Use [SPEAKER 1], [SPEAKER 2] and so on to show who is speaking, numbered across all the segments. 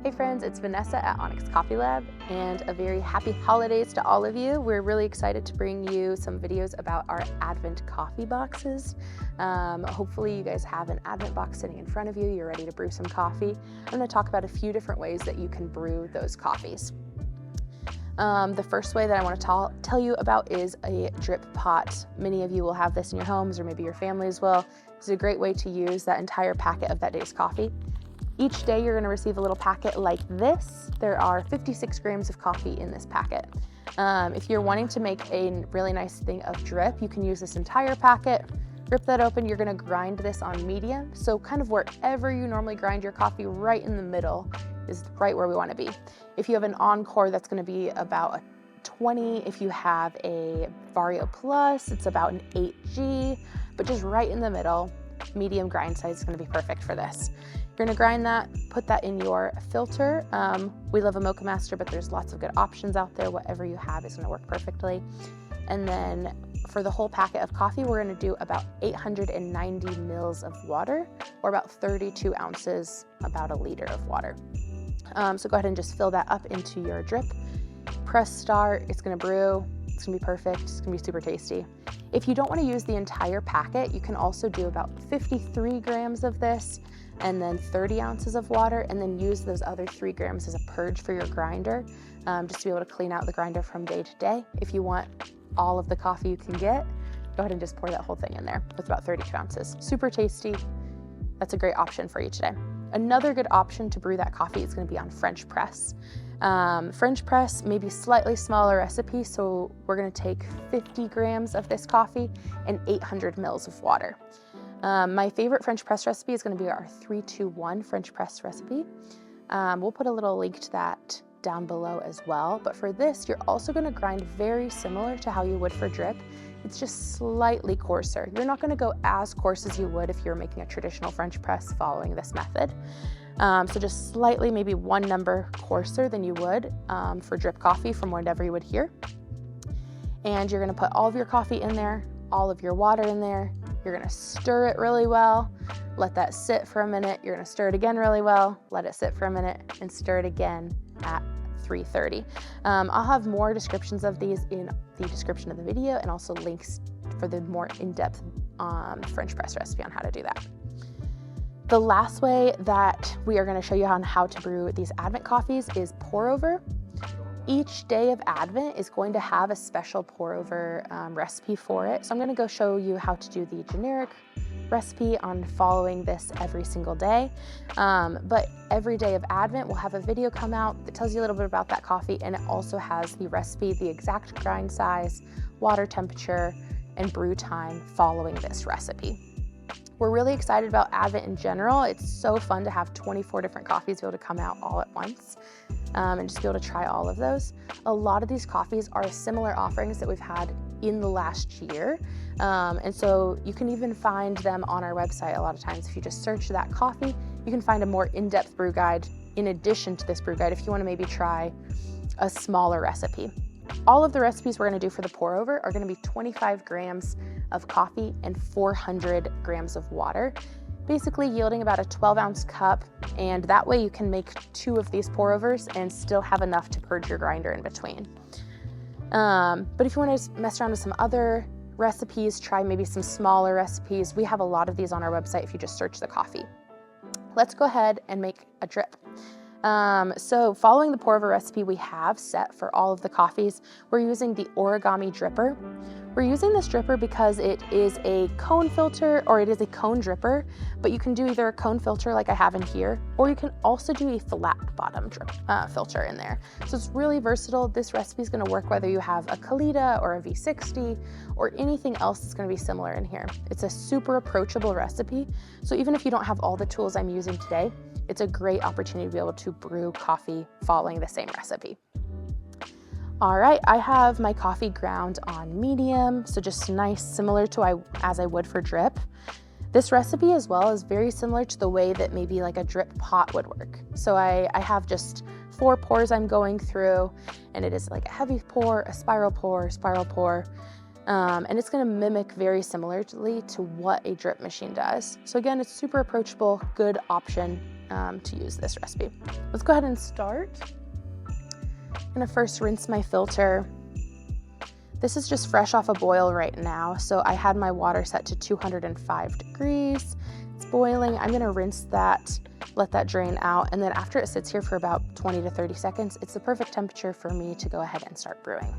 [SPEAKER 1] Hey friends, it's Vanessa at Onyx Coffee Lab, and a very happy holidays to all of you. We're really excited to bring you some videos about our Advent coffee boxes. Hopefully you guys have an Advent box sitting in front of you. You're ready to brew some coffee. I'm going to talk about a few different ways that you can brew those coffees. The first way that I want to tell you about is a drip pot. Many of you will have this in your homes, or maybe your families will. It's a great way to use that entire packet of that day's coffee. Each day you're going to receive a little packet like this. There are 56 grams of coffee in this packet. If you're wanting to make a really nice thing of drip, you can use this entire packet. Rip that open. You're going to grind this on medium. So kind of wherever you normally grind your coffee, right in the middle is right where we want to be. If you have an Encore, that's going to be about a 20. If you have a Vario Plus, it's about an 8G, but just right in the middle, medium grind size is going to be perfect for this. You're going to grind that, put that in your filter. We love a Mocha Master, but there's lots of good options out there. Whatever you have is going to work perfectly. And then for the whole packet of coffee, we're going to do about 890 mils of water, or about 32 ounces, about a liter of water. So go ahead and just fill that up into your drip. Press start. It's going to brew. It's going to be perfect. It's going to be super tasty. If you don't want to use the entire packet, you can also do about 53 grams of this and then 30 ounces of water, and then use those other 3 grams as a purge for your grinder, just to be able to clean out the grinder from day to day. If you want all of the coffee you can get, go ahead and just pour that whole thing in there with about 32 ounces. Super tasty. That's a great option for you today. Another good option to brew that coffee is going to be on French press. French press, maybe slightly smaller recipe, so we're going to take 50 grams of this coffee and 800 mils of water. My favorite French press recipe is going to be our 3-2-1 French press recipe. We'll put a little link to that down below as well. But for this, you're also going to grind very similar to how you would for drip. It's just slightly coarser. You're not going to go as coarse as you would if you're making a traditional French press following this method. So just slightly, maybe one number coarser than you would for drip coffee from whatever you would here. And you're going to put all of your coffee in there, all of your water in there. You're going to stir it really well, let that sit for a minute. You're going to stir it again really well, let it sit for a minute, and stir it again at 330. I'll have more descriptions of these in the description of the video, and also links for the more in-depth French press recipe on how to do that. The last way that we are going to show you on how to brew these Advent coffees is pour-over. Each day of Advent is going to have a special pour-over recipe for it. So I'm going to go show you how to do the generic recipe on following this every single day. But every day of Advent, we'll have a video come out that tells you a little bit about that coffee, and it also has the recipe, the exact grind size, water temperature, and brew time following this recipe. We're really excited about Advent in general. It's so fun to have 24 different coffees be able to come out all at once. And just be able to try all of those. A lot of these coffees are similar offerings that we've had in the last year. And so you can even find them on our website a lot of times. If you just search that coffee, you can find a more in-depth brew guide in addition to this brew guide if you want to maybe try a smaller recipe. All of the recipes we're going to do for the pour over are going to be 25 grams of coffee and 400 grams of water, basically yielding about a 12-ounce cup, and that way you can make 2 of these pour-overs and still have enough to purge your grinder in between. But if you want to mess around with some other recipes, try maybe some smaller recipes. We have a lot of these on our website if you just search the coffee. Let's go ahead and make a drip. So following the pour-over recipe we have set for all of the coffees, we're using the origami dripper. We're using this dripper because it is a cone filter, or it is a cone dripper, but you can do either a cone filter like I have in here, or you can also do a flat bottom drip filter in there. So it's really versatile. This recipe is going to work whether you have a Kalita or a V60 or anything else that's going to be similar in here. It's a super approachable recipe. So even if you don't have all the tools I'm using today, it's a great opportunity to be able to brew coffee following the same recipe. All right, I have my coffee ground on medium, so just nice, similar to as I would for drip. This recipe as well is very similar to the way that maybe like a drip pot would work. So I have just 4 pours I'm going through, and it is like a heavy pour, a spiral pour, And it's going to mimic very similarly to what a drip machine does. So again, it's super approachable, good option to use this recipe. Let's go ahead and start. I'm going to first rinse my filter. This is just fresh off a boil right now, so I had my water set to 205 degrees. It's boiling. I'm going to rinse that, let that drain out, and then after it sits here for about 20 to 30 seconds, it's the perfect temperature for me to go ahead and start brewing.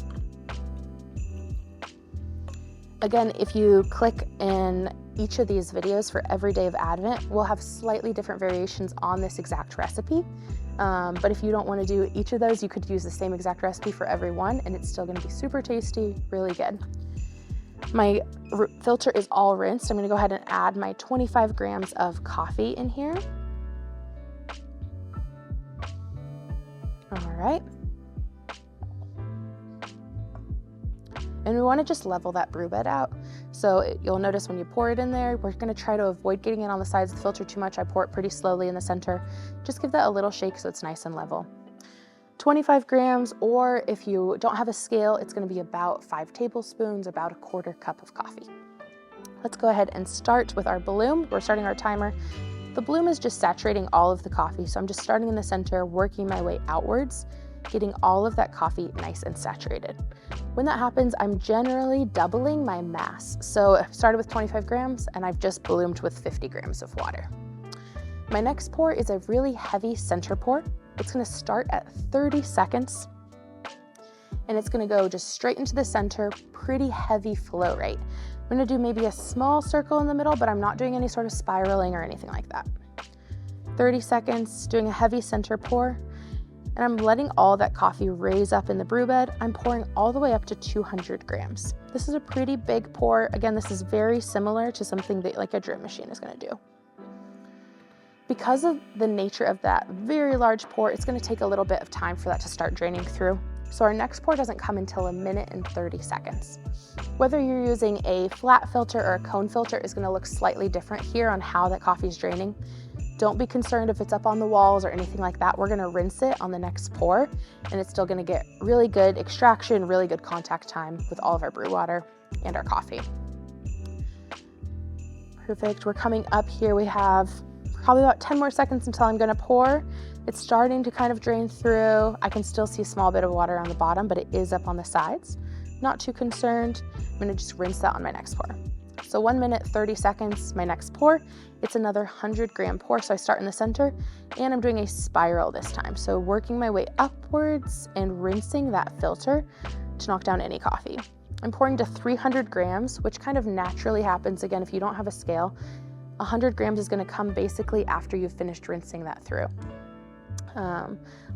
[SPEAKER 1] Again, if you click in each of these videos for every day of Advent, we'll have slightly different variations on this exact recipe. But if you don't want to do each of those, you could use the same exact recipe for every one, and it's still going to be super tasty, really good. My filter is all rinsed. I'm going to go ahead and add my 25 grams of coffee in here. All right. And we want to just level that brew bed out. So you'll notice when you pour it in there, we're going to try to avoid getting it on the sides of the filter too much. I pour it pretty slowly in the center. Just give that a little shake so it's nice and level. 25 grams, or if you don't have a scale, it's going to be about 5 tablespoons, about a quarter cup of coffee. Let's go ahead and start with our bloom. We're starting our timer. The bloom is just saturating all of the coffee. So I'm just starting in the center, working my way outwards, getting all of that coffee nice and saturated. When that happens, I'm generally doubling my mass. So I started with 25 grams and I've just bloomed with 50 grams of water. My next pour is a really heavy center pour. It's going to start at 30 seconds and it's going to go just straight into the center, pretty heavy flow rate. I'm going to do maybe a small circle in the middle, but I'm not doing any sort of spiraling or anything like that. 30 seconds, doing a heavy center pour. And I'm letting all that coffee raise up in the brew bed. I'm pouring all the way up to 200 grams. This is a pretty big pour. Again, this is very similar to something that like a drip machine is going to do. Because of the nature of that very large pour, it's going to take a little bit of time for that to start draining through. So our next pour doesn't come until 1 minute and 30 seconds. Whether you're using a flat filter or a cone filter is going to look slightly different here on how that coffee is draining. Don't be concerned if it's up on the walls or anything like that. We're going to rinse it on the next pour, and it's still going to get really good extraction, really good contact time with all of our brew water and our coffee. Perfect. We're coming up here. We have probably about 10 more seconds until I'm going to pour. It's starting to kind of drain through. I can still see a small bit of water on the bottom, but it is up on the sides. Not too concerned. I'm going to just rinse that on my next pour. So 1 minute, 30 seconds, my next pour. It's another 100 gram pour. So I start in the center and I'm doing a spiral this time. So working my way upwards and rinsing that filter to knock down any coffee. I'm pouring to 300 grams, which kind of naturally happens. Again, if you don't have a scale, 100 grams is going to come basically after you've finished rinsing that through.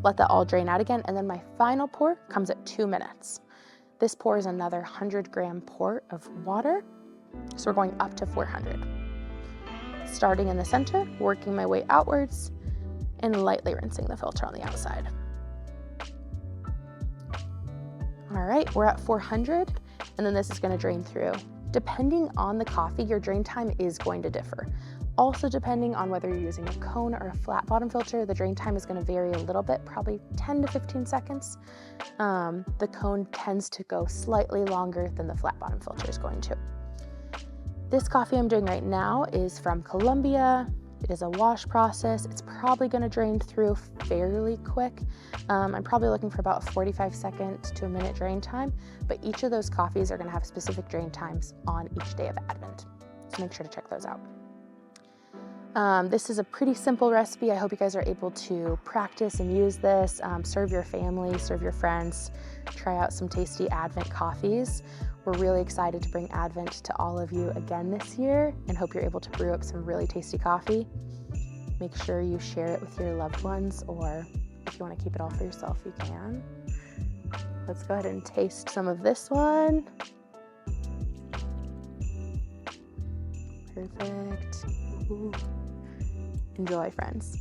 [SPEAKER 1] Let that all drain out again. And then my final pour comes at 2 minutes. This pour is another 100 gram pour of water. So we're going up to 400. Starting in the center, working my way outwards, and lightly rinsing the filter on the outside. All right, we're at 400, and then this is going to drain through. Depending on the coffee, your drain time is going to differ. Also, depending on whether you're using a cone or a flat bottom filter, the drain time is going to vary a little bit, probably 10 to 15 seconds. The cone tends to go slightly longer than the flat bottom filter is going to. This coffee I'm doing right now is from Colombia. It is a wash process. It's probably going to drain through fairly quick. I'm probably looking for about 45 seconds to a minute drain time, but each of those coffees are going to have specific drain times on each day of Advent. So make sure to check those out. This is a pretty simple recipe. I hope you guys are able to practice and use this, serve your family, serve your friends, try out some tasty Advent coffees. We're really excited to bring Advent to all of you again this year and hope you're able to brew up some really tasty coffee. Make sure you share it with your loved ones, or if you want to keep it all for yourself, you can. Let's go ahead and taste some of this one. Perfect. Ooh. Enjoy, friends.